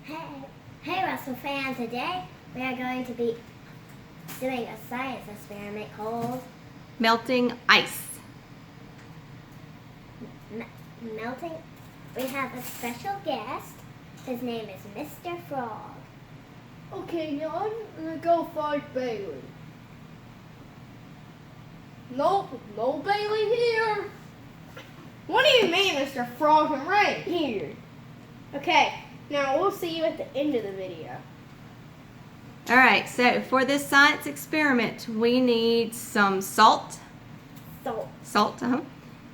Hey Russell fan, today we are going to be doing a science experiment called melting ice. Melting. We have a special guest. His name is Mr. Frog. Okay, now I'm gonna go find Bailey. Nope, no Bailey here. What do you mean, Mr. Frog? I'm right here. Okay, now we'll see you at the end of the video. Alright, so for this science experiment, we need some salt. Salt.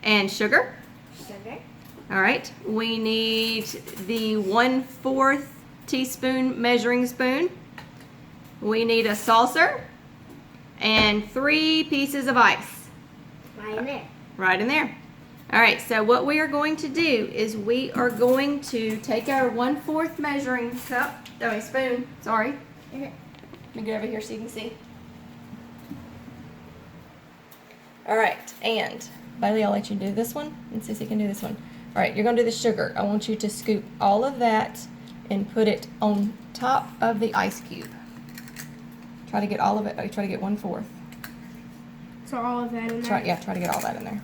And sugar. Sugar. Alright, we need the 1/4 teaspoon measuring spoon. We need a saucer and 3 pieces of ice. Right in there. Right in there. Alright, so what we are going to do is we are going to take our 1/4 measuring spoon, sorry. Let me get over here so you can see. Alright, and Bailey, I'll let you do this one, and Sissy can do this one. Alright, you're going to do the sugar. I want you to scoop all of that and put it on top of the ice cube. Try to get all of it, try to get 1/4. So all of that in there? Try to get all that in there.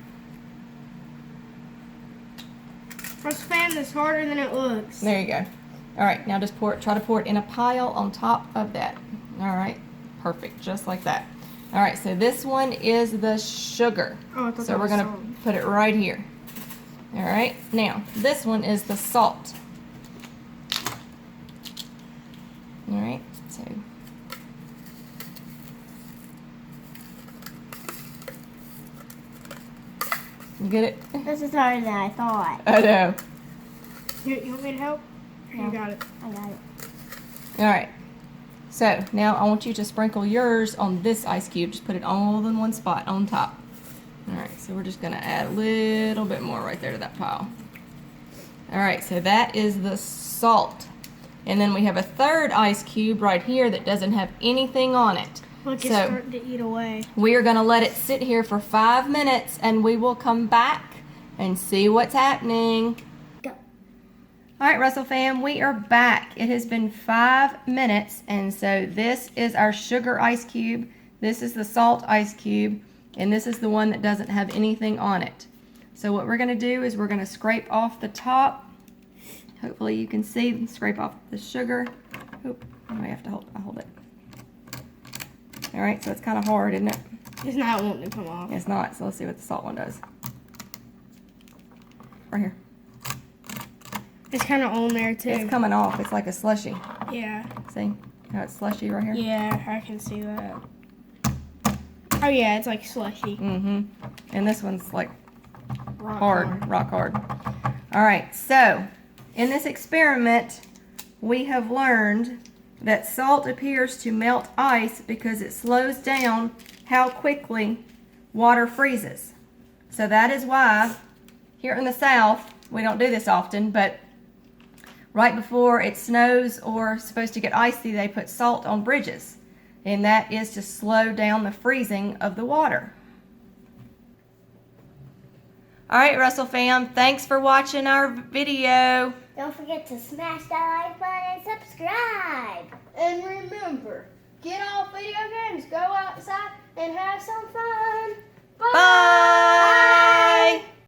First fan is harder than it looks. There you go. Alright, now just try to pour it in a pile on top of that. Alright, perfect, just like that. Alright, so this one is the sugar. Oh, I thought So that we're was going to salt. put it right here. Alright, now this one is the salt. Alright, so you get it? This is harder than I thought. I know. You want me to help? No. You got it. I got it. Alright, so now I want you to sprinkle yours on this ice cube. Just put it all in one spot on top. Alright, so we're just going to add a little bit more right there to that pile. Alright, so that is the salt. And then we have a third ice cube right here that doesn't have anything on it. Look, it's So starting to eat away. we are going to let it sit here for 5 minutes and we will come back and see what's happening. Go. Alright, Russell fam, we are back. It has been 5 minutes, and so this is our sugar ice cube, this is the salt ice cube, and this is the one that doesn't have anything on it. So what we're going to do is we're going to scrape off the top. Hopefully you can see, scrape off the sugar. Oop, I may have to hold it. Alright, so it's kind of hard, isn't it? It's not wanting to come off. It's not, so let's see what the salt one does. Right here. It's kind of on there too. It's coming off, it's like a slushy. Yeah. See how it's slushy right here? Yeah, I can see that. Oh yeah, it's like slushy. Mm-hmm. And this one's like Rock rock hard. All right, so in this experiment, we have learned that salt appears to melt ice because it slows down how quickly water freezes. So that is why here in the South, we don't do this often, but right before it snows or supposed to get icy, they put salt on bridges. And that is to slow down the freezing of the water. Alright, Russell fam, thanks for watching our video. Don't forget to smash that like button and subscribe. And remember, get off video games, go outside and have some fun.